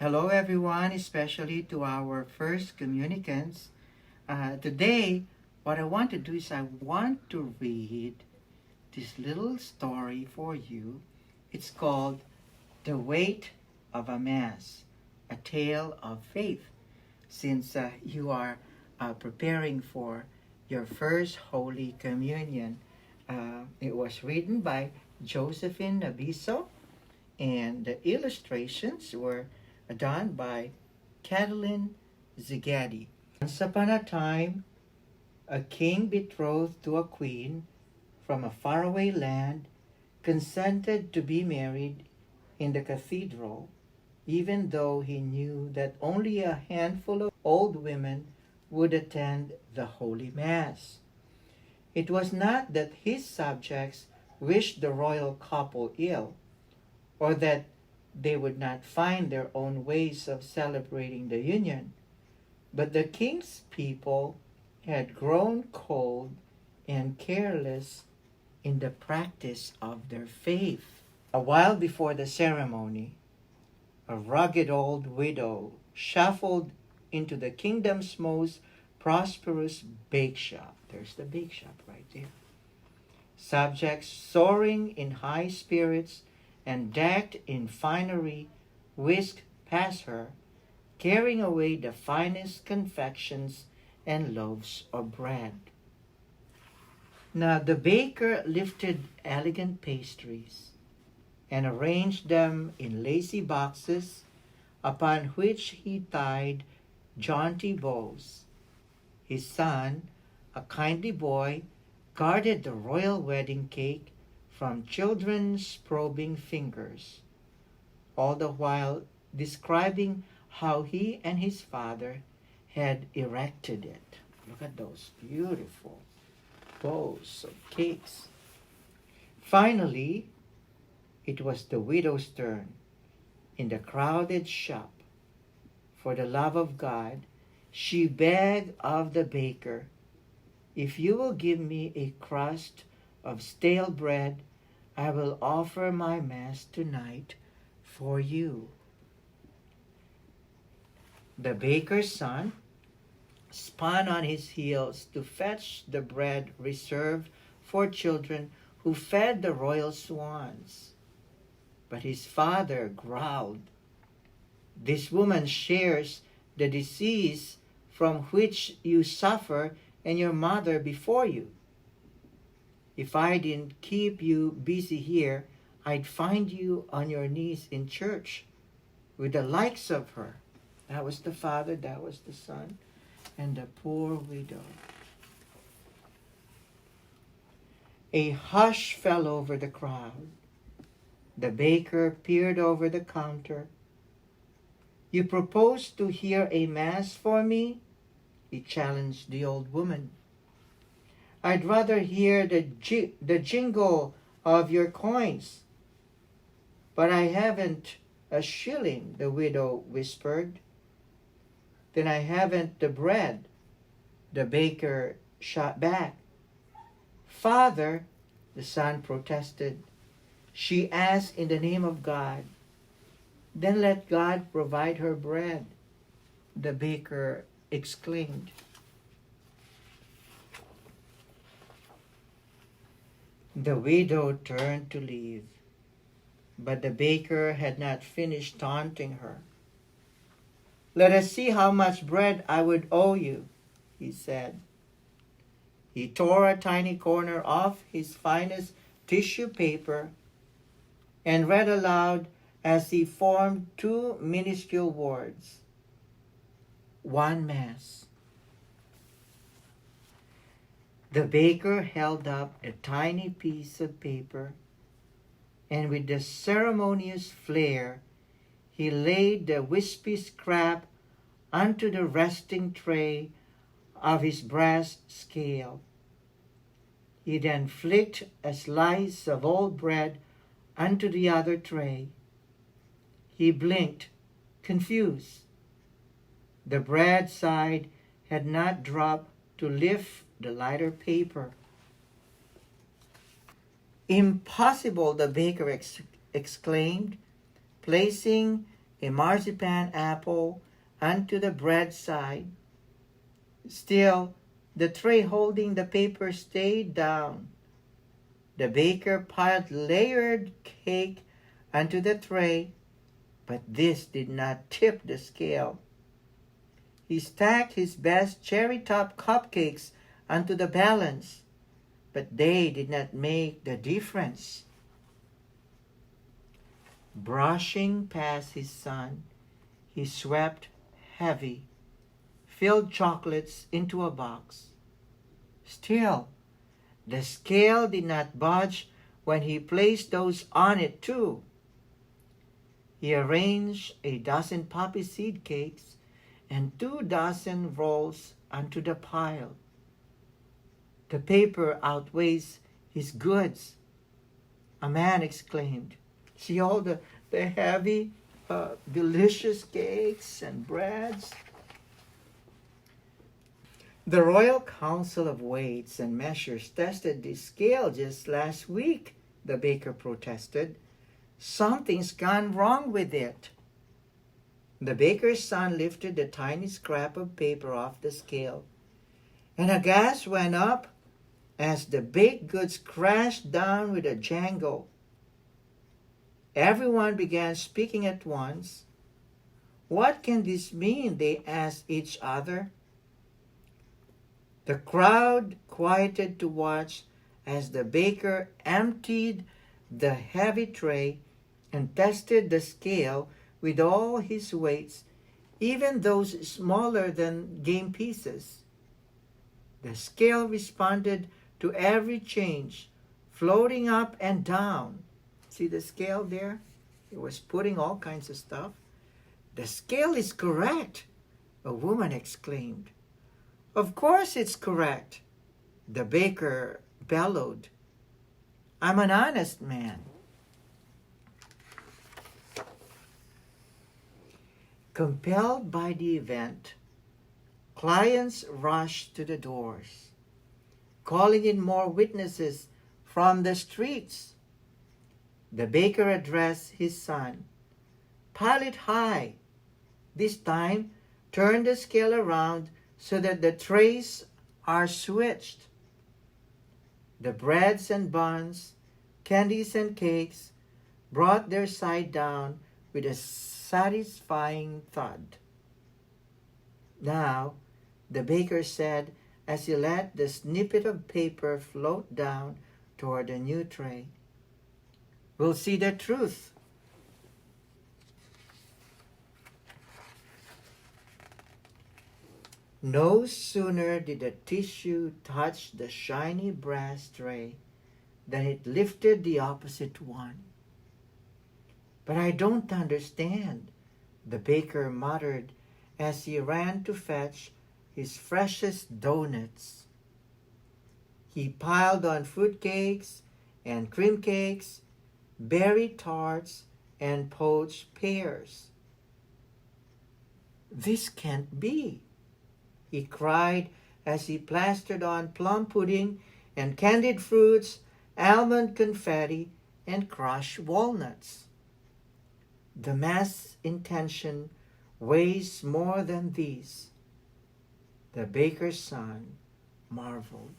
Hello, everyone, especially to our first communicants. Today, what I want to do is I want to read this little story for you. It's called The Weight of a Mass, a Tale of Faith. Since you are preparing for your first Holy Communion, it was written by Josephine Nabiso, and the illustrations were done by Catalin Zigadi. Once upon a time, a king betrothed to a queen from a faraway land consented to be married in the cathedral, even though he knew that only a handful of old women would attend the Holy Mass. It was not that his subjects wished the royal couple ill, or that they would not find their own ways of celebrating the union, but the king's people had grown cold and careless in the practice of their faith. A while before the ceremony, a rugged old widow shuffled into the kingdom's most prosperous bake shop. There's the bake shop right there. Subjects soaring in high spirits and decked in finery whisked past her, carrying away the finest confections and loaves of bread. Now the baker lifted elegant pastries and arranged them in lacy boxes, upon which he tied jaunty bows. His son, a kindly boy, guarded the royal wedding cake from children's probing fingers, all the while describing how he and his father had erected it. Look at those beautiful bows of cakes. Finally, it was the widow's turn in the crowded shop. For the love of God, she begged of the baker, "If you will give me a crust of stale bread, I will offer my Mass tonight for you." The baker's son spun on his heels to fetch the bread reserved for children who fed the royal swans. But his father growled, "This woman shares the disease from which you suffer and your mother before you. If I didn't keep you busy here, I'd find you on your knees in church with the likes of her." That was the father, that was the son, and the poor widow. A hush fell over the crowd. The baker peered over the counter. "You propose to hear a Mass for me?" he challenged the old woman. "I'd rather hear the jingle of your coins." "But I haven't a shilling," the widow whispered. "Then I haven't the bread," the baker shot back. "Father," the son protested, "she asked in the name of God." "Then let God provide her bread," the baker exclaimed. The widow turned to leave, but the baker had not finished taunting her. "Let us see how much bread I would owe you," he said. He tore a tiny corner off his finest tissue paper and read aloud as he formed two minuscule words: "One Mass." The baker held up a tiny piece of paper, and with the ceremonious flair, he laid the wispy scrap onto the resting tray of his brass scale. He then flicked a slice of old bread onto the other tray. He blinked, confused. The bread side had not dropped to lift the lighter paper. "Impossible," the baker exclaimed, placing a marzipan apple unto the bread side. Still, the tray holding the paper stayed down. The baker piled layered cake unto the tray, but this did not tip the scale. He stacked his best cherry-top cupcakes unto the balance, but they did not make the difference. Brushing past his son, he swept heavy, filled chocolates into a box. Still, the scale did not budge when he placed those on it too. He arranged 12 poppy seed cakes and 24 rolls unto the pile. The paper outweighs his goods, a man exclaimed. See all the heavy, delicious cakes and breads. The Royal Council of Weights and Measures tested the scale just last week, the baker protested. Something's gone wrong with it. The baker's son lifted the tiny scrap of paper off the scale, and a gas went up as the baked goods crashed down with a jangle. Everyone began speaking at once. What can this mean? They asked each other. The crowd quieted to watch as the baker emptied the heavy tray and tested the scale with all his weights, even those smaller than game pieces. The scale responded to every change, floating up and down. See the scale there? It was putting all kinds of stuff. The scale is correct, a woman exclaimed. Of course it's correct, the baker bellowed. I'm an honest man. Compelled by the event, clients rushed to the doors, calling in more witnesses from the streets. The baker addressed his son. Pile it high. This time, turn the scale around so that the trays are switched. The breads and buns, candies and cakes brought their side down with a satisfying thud. Now, the baker said as he let the snippet of paper float down toward the new tray, we'll see the truth. No sooner did the tissue touch the shiny brass tray than it lifted the opposite one. But I don't understand, the baker muttered as he ran to fetch his freshest doughnuts. He piled on fruit cakes and cream cakes, berry tarts, and poached pears. This can't be, he cried as he plastered on plum pudding and candied fruits, almond confetti, and crushed walnuts. The mass intention weighs more than these, the baker's son marveled.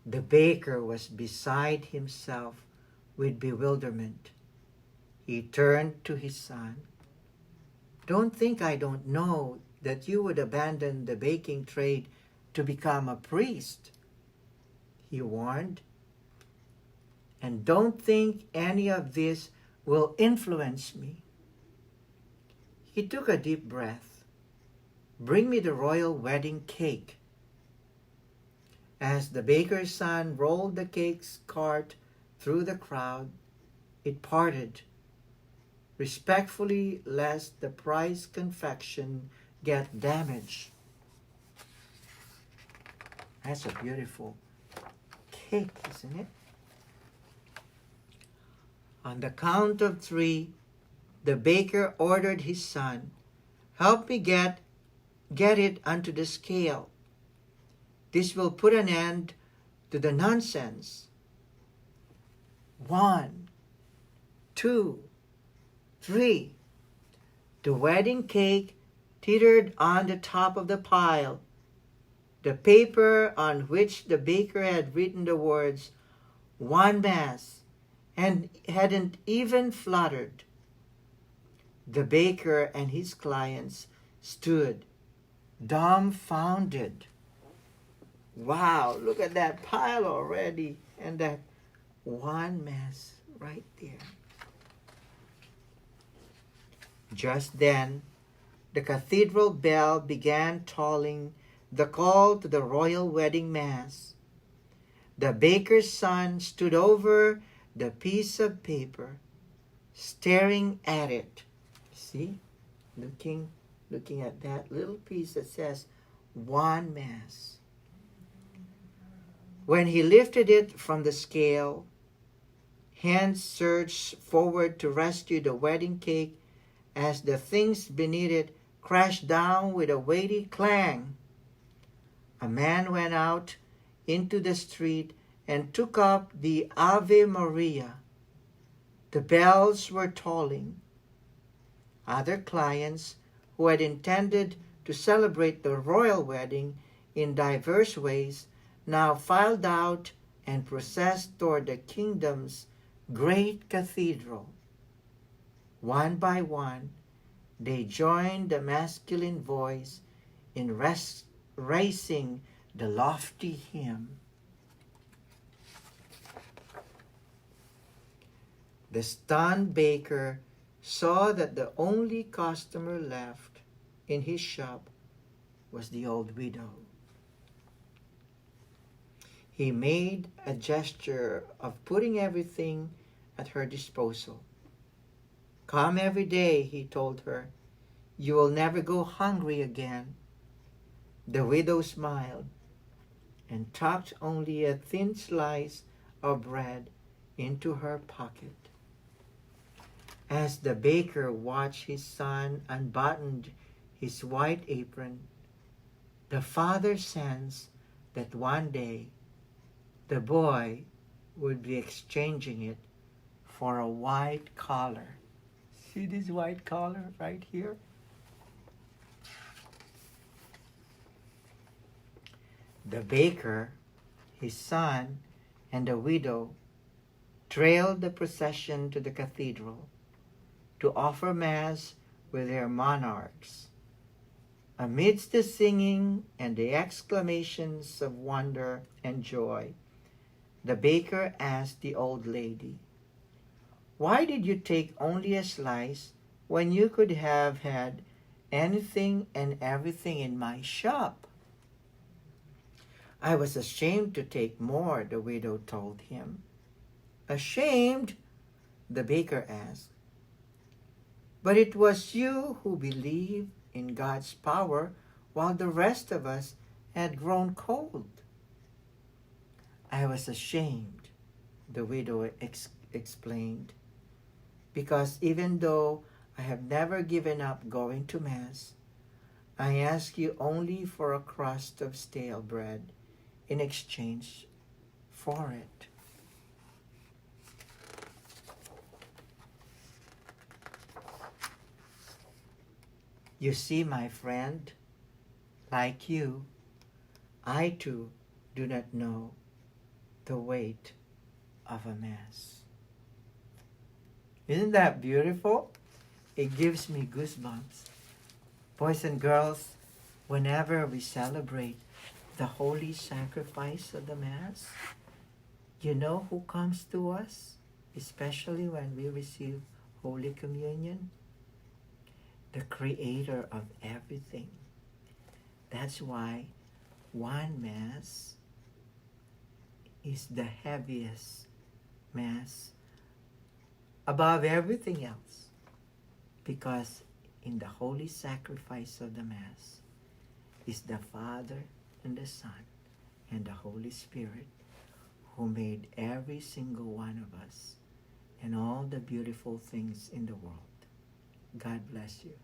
The baker was beside himself with bewilderment. He turned to his son. Don't think I don't know that you would abandon the baking trade to become a priest, he warned. And don't think any of this will influence me. He took a deep breath. Bring me the royal wedding cake. As the baker's son rolled the cake's cart through the crowd, it parted, respectfully lest the prized confection get damaged. That's a beautiful cake, isn't it? On the count of 3, the baker ordered his son, help me get it onto the scale. This will put an end to the nonsense. 1, 2, 3. The wedding cake teetered on the top of the pile. The paper on which the baker had written the words, "One Mass," and hadn't even fluttered. The baker and his clients stood dumbfounded. Wow, look at that pile already, and that one Mass right there. Just then, the cathedral bell began tolling the call to the royal wedding Mass. The baker's son stood over the piece of paper, staring at it. See? Looking at that little piece that says, "One Mass." When he lifted it from the scale, hands surged forward to rescue the wedding cake as the things beneath it crashed down with a weighty clang. A man went out into the street and took up the Ave Maria. The bells were tolling. Other clients who had intended to celebrate the royal wedding in diverse ways now filed out and processed toward the kingdom's great cathedral. One by one, they joined the masculine voice in raising the lofty hymn. The stunned baker saw that the only customer left in his shop was the old widow. He made a gesture of putting everything at her disposal. "Come every day," he told her. "You will never go hungry again." The widow smiled and tucked only a thin slice of bread into her pocket. As the baker watched his son unbutton his white apron, the father sensed that one day the boy would be exchanging it for a white collar. See this white collar right here? The baker, his son, and the widow trailed the procession to the cathedral to offer Mass with their monarchs. Amidst the singing and the exclamations of wonder and joy, the baker asked the old lady, "Why did you take only a slice when you could have had anything and everything in my shop?" "I was ashamed to take more," the widow told him. "Ashamed?" the baker asked. "But it was you who believed in God's power while the rest of us had grown cold." "I was ashamed," the widow explained, "because even though I have never given up going to Mass, I ask you only for a crust of stale bread in exchange for it." You see, my friend, like you, I too do not know the weight of a Mass. Isn't that beautiful? It gives me goosebumps. Boys and girls, whenever we celebrate the holy sacrifice of the Mass, you know who comes to us, especially when we receive Holy Communion? The Creator of everything. That's why one Mass is the heaviest Mass above everything else, because in the holy sacrifice of the Mass is the Father and the Son and the Holy Spirit, who made every single one of us and all the beautiful things in the world. God bless you.